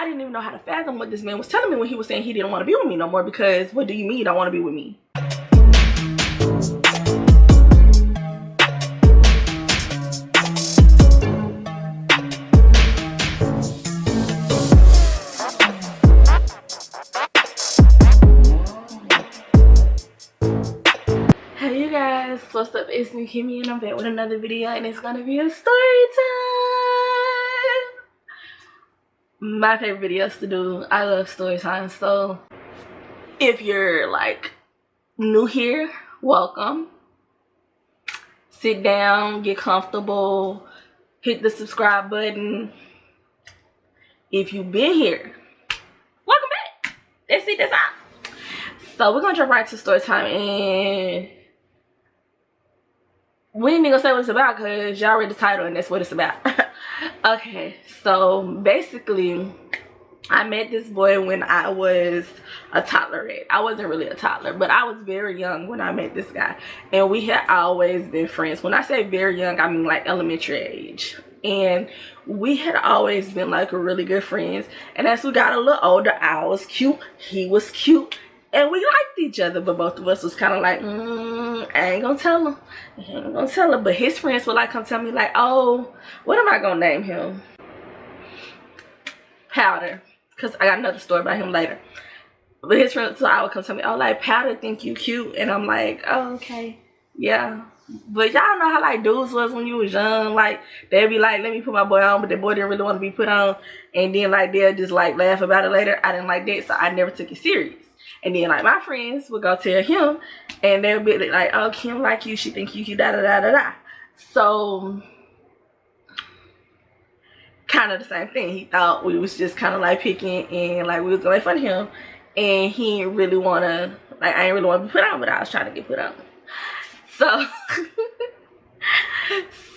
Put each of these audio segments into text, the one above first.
I didn't even know how to fathom what this man was telling me when he was saying he didn't want to be with me no more, because what do you mean you don't want to be with me? Hey you guys, what's up? It's me, Kimmy, and I'm back with another video, and it's gonna be a story time. My favorite videos to do. I love story time. So if you're like new here, welcome. Sit down, get comfortable, hit the subscribe button. If you've been here, welcome back. That's it, that's all. So we're gonna jump right to story time, and we ain't even gonna say what it's about because y'all read the title and that's what it's about. Okay, so basically I met this boy when I was a toddlerette. I wasn't really a toddler, but I was very young when I met this guy, and we had always been friends. When I say very young, I mean like elementary age, and we had always been like really good friends. And as we got a little older, I was cute, he was cute, and we liked each other, but both of us was kind of like, I ain't gonna tell him. I ain't gonna tell him. But his friends would like come tell me like, oh, what am I gonna name him? Powder. Because I got another story about him later. But his friends, so I would come tell me, oh, like, Powder think you cute. And I'm like, oh, okay. Yeah. But y'all know how like dudes was when you was young. Like, they'd be like, let me put my boy on, but the boy didn't really want to be put on. And then like they'll just like laugh about it later. I didn't like that, so I never took it serious. And then like my friends would go tell him, and they'll be like, oh, Kim like you, she think you cute, da da da da da. So kind of the same thing. He thought we was just kind of like picking, and like we was gonna make fun of him, and he didn't really wanna, like, I ain't really want to be put on, but I was trying to get put on. So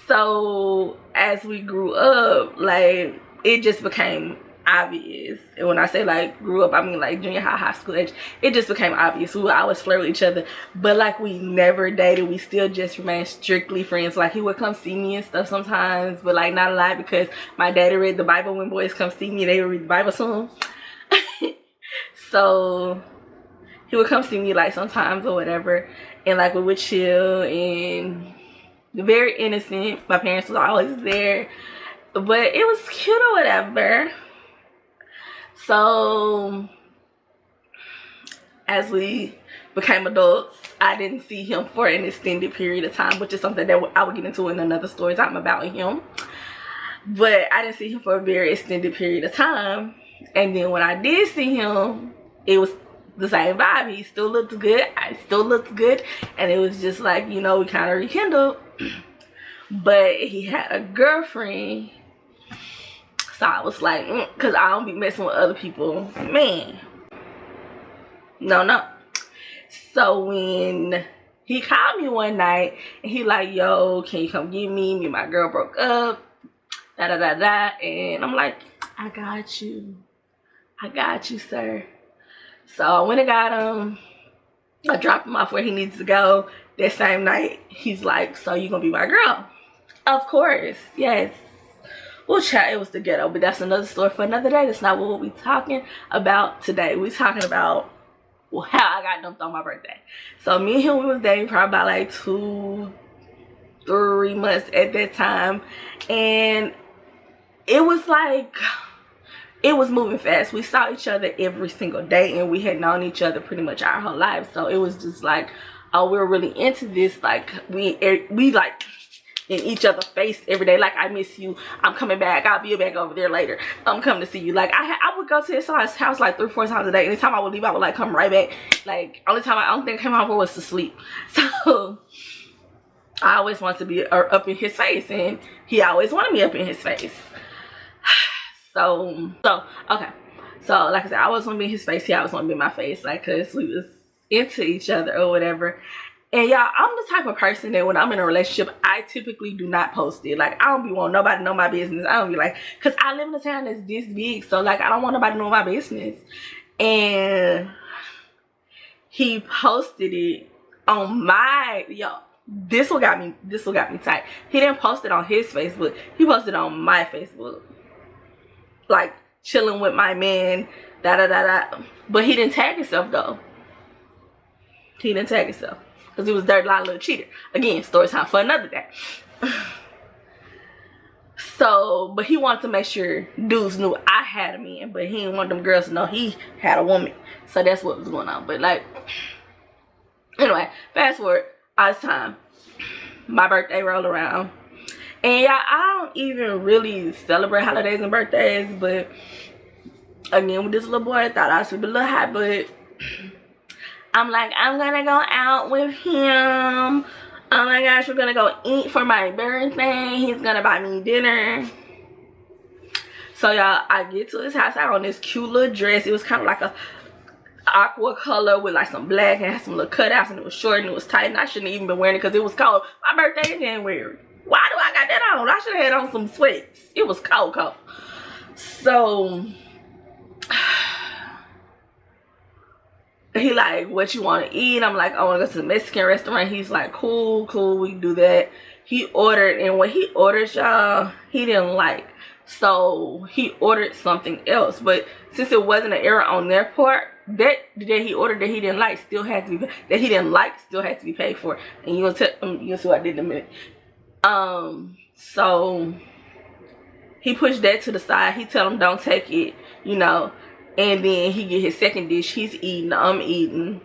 so as we grew up, like it just became obvious. And when I say like grew up, I mean like junior high, high school age. It just became obvious. We would always flirt with each other, but like we never dated. We still just remained strictly friends. Like he would come see me and stuff sometimes, but like not a lot, because my daddy read the Bible. When boys come see me, they would read the Bible to him. So he would come see me like sometimes or whatever, and like we would chill, and very innocent. My parents was always there, but it was cute or whatever. So as we became adults, I didn't see him for an extended period of time, which is something that I will get into in another story time about him. But I didn't see him for a very extended period of time. And then when I did see him, it was the same vibe. He still looked good, I still looked good, and it was just like, you know, we kind of rekindled. But he had a girlfriend. So I was like, because I don't be messing with other people. Man. No. So when he called me one night, and he like, yo, can you come get me? Me and my girl broke up. Da da da da. And I'm like, I got you. I got you, sir. So I went and got him. I dropped him off where he needs to go. That same night, he's like, so you gonna be my girl? Of course. Yes. Well, chat, it was the ghetto, but that's another story for another day. That's not what we talking about today. We talking about how I got dumped on my birthday. So me and him, we was dating probably about like 2-3 months at that time, and it was like, it was moving fast. We saw each other every single day, and we had known each other pretty much our whole lives. So it was just like, oh, we were really into this. Like we like in each other's face every day. Like, I miss you, I'm coming back, I'll be back over there later, I'm coming to see you. Like I would go to his house like 3-4 times a day. Anytime I would leave, I would like come right back. Like only thing I came home for was to sleep. So I always wanted to be up in his face, and he always wanted me up in his face. So okay, so like I said, I always want to be in his face, he always want to be in my face, like, because we was into each other or whatever. And y'all, I'm the type of person that when I'm in a relationship, I typically do not post it. Like, I don't be wanting nobody to know my business. I don't be like, because I live in a town that's this big, so like I don't want nobody to know my business. And he posted it on my, this what got me tight. He didn't post it on his Facebook, he posted it on my Facebook. Like, chilling with my man, da da da da. But he didn't tag himself though. He didn't tag himself because he was dirty little cheater. Again, story time for another day. So, but he wanted to make sure dudes knew I had a man, but he didn't want them girls to know he had a woman. So that's what was going on. But like, anyway, fast forward, all this time, my birthday rolled around. And yeah, I don't even really celebrate holidays and birthdays, but again, with this little boy, I thought I should be a little hot, but I'm like, I'm gonna go out with him. Oh my gosh, we're gonna go eat for my birthday. He's gonna buy me dinner. So y'all, I get to his house. I had on this cute little dress. It was kind of like a aqua color with like some black and had some little cutouts, and it was short and it was tight, and I shouldn't have even been wearing it because it was cold. My birthday in January. Why do I got that on? I should have had on some sweats. It was cold. So he like, what you want to eat? I'm like, I want to go to the Mexican restaurant. He's like, cool, we can do that. He ordered, and what he ordered, y'all, he didn't like. So he ordered something else. But since it wasn't an error on their part, that he ordered that he didn't like still had to be still had to be paid for. And you'll see what I did in a minute. So he pushed that to the side. He tell him don't take it, you know. And then he get his second dish. He's eating, I'm eating.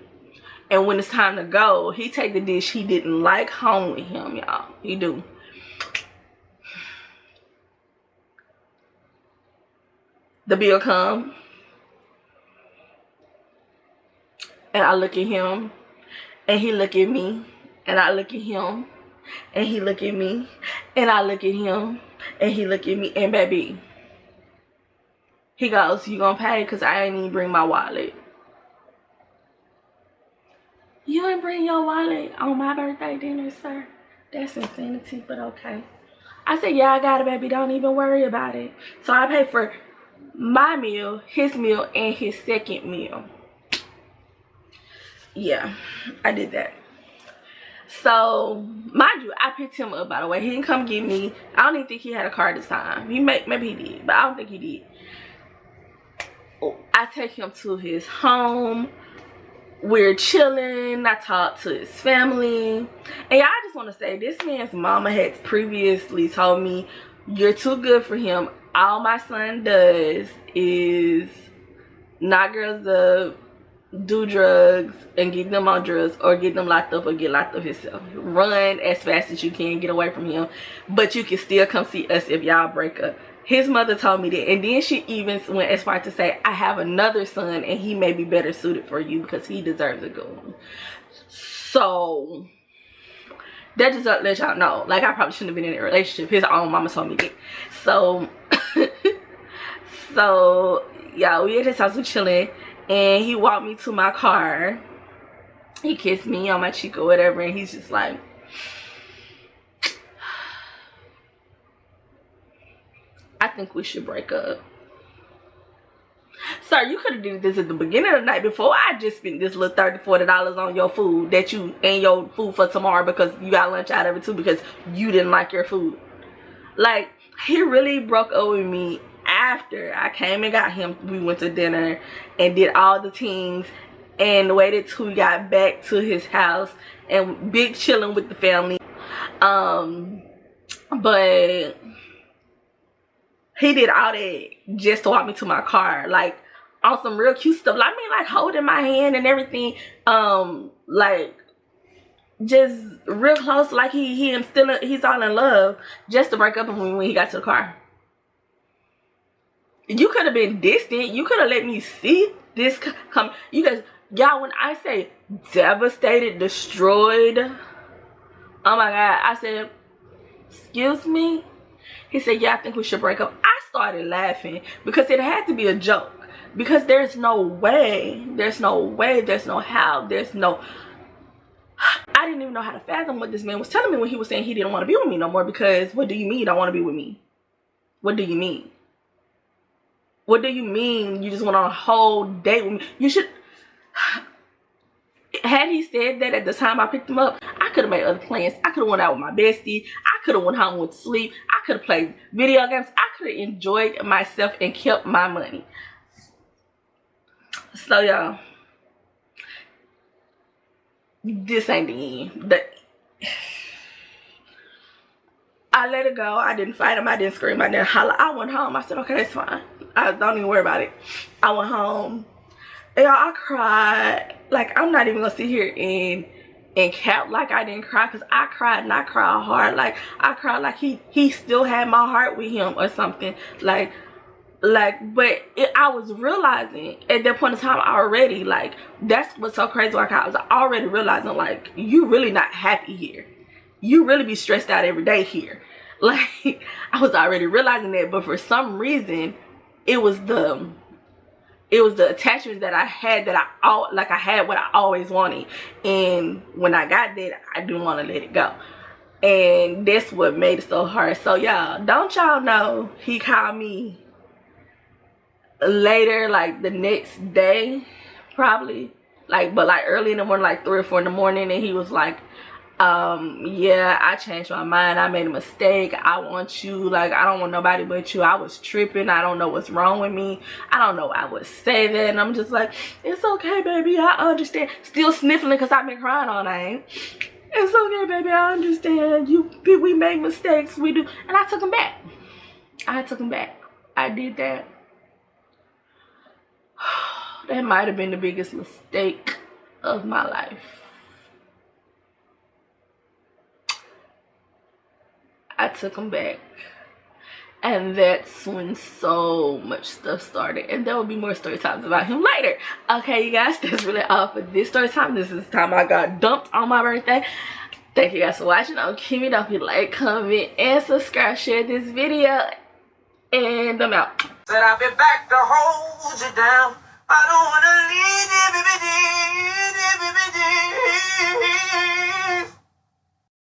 And when it's time to go, he take the dish he didn't like home with him, y'all. He do. The bill come. And I look at him. And he look at me. And I look at him. And he look at me. And I look at him. And he look at me. And baby, he goes, you gonna pay? Because I ain't even bring my wallet. You ain't bring your wallet on my birthday dinner, sir? That's insanity, but okay. I said, yeah, I got it, baby. Don't even worry about it. So I paid for my meal, his meal, and his second meal. Yeah, I did that. So, mind you, I picked him up, by the way. He didn't come get me. I don't even think he had a car this time. Maybe he did, but I don't think he did. I take him to his home. We're chilling. I talk to his family. And y'all, I just want to say, this man's mama had previously told me, you're too good for him. All my son does is knock girls up, do drugs, and get them on drugs, or get them locked up, or get locked up himself. Run as fast as you can, get away from him. But you can still come see us if y'all break up. His mother told me that, and then she even went as far to say, I have another son and he may be better suited for you because he deserves a good one. So that just let y'all know, like, I probably shouldn't have been in a relationship. His own mama told me that. So so yeah, we at his house, we chilling, and he walked me to my car. He kissed me on my cheek or whatever, and he's just like, I think we should break up. Sir, you could have did this at the beginning of the night before I just spent this little $30, $40 on your food that you, and your food for tomorrow because you got lunch out of it too because you didn't like your food. Like, he really broke up with me after I came and got him. We went to dinner and did all the things and waited till we got back to his house and big chilling with the family. But he did all that just to walk me to my car, like on some real cute stuff. I mean, like holding my hand and everything, like just real close, like he's all in love, just to break up with me when he got to the car. You could have been distant. You could have let me see this come. You guys, y'all, when I say devastated, destroyed, oh my God, I said, excuse me? He said, yeah, I think we should break up. I started laughing because it had to be a joke. Because there's no way, there's no how, I didn't even know how to fathom what this man was telling me when he was saying he didn't want to be with me no more. Because what do you mean you don't want to be with me? What do you mean? What do you mean you just went on a whole date with me? You should, had he said that at the time I picked him up, I could have made other plans. I could have went out with my bestie. I could have went home with sleep. I could have played video games. I could have enjoyed myself and kept my money. So y'all, this ain't the end. I let it go. I didn't fight him. I didn't scream. I didn't holler. I went home. I said, okay, that's fine. I don't even worry about it. I went home. And y'all, I cried. Like, I'm not even gonna sit here and cap like I didn't cry, because I cried, and I cried hard. Like, I cried like he still had my heart with him or something. But I was realizing at that point in time already, like, that's what's so crazy. Like, I was already realizing, like, you really not happy here. You really be stressed out every day here. Like, I was already realizing that, but for some reason, it was the attachment that I had, that I had what I always wanted. And when I got that, I didn't want to let it go. And that's what made it so hard. So y'all, don't y'all know, he called me later, like the next day, probably, like, but like early in the morning, like 3 or 4 in the morning, and he was like, yeah, I changed my mind. I made a mistake. I want you. Like, I don't want nobody but you. I was tripping. I don't know what's wrong with me. I don't know why I would say that. And I'm just like, it's okay, baby. I understand. Still sniffling because I've been crying all night. It's okay, baby. I understand. We make mistakes. We do. And I took him back. I did that. That might have been the biggest mistake of my life. I took him back, and that's when so much stuff started, and there will be more story times about him later. Okay, you guys, that's really all for this story time. This is the time I got dumped on my birthday. Thank you guys for watching. I'm Kimmy. Don't forget to like, comment, and subscribe. Share this video, and I'm out. Said I'll be back to hold you down. I don't wanna leave you, baby.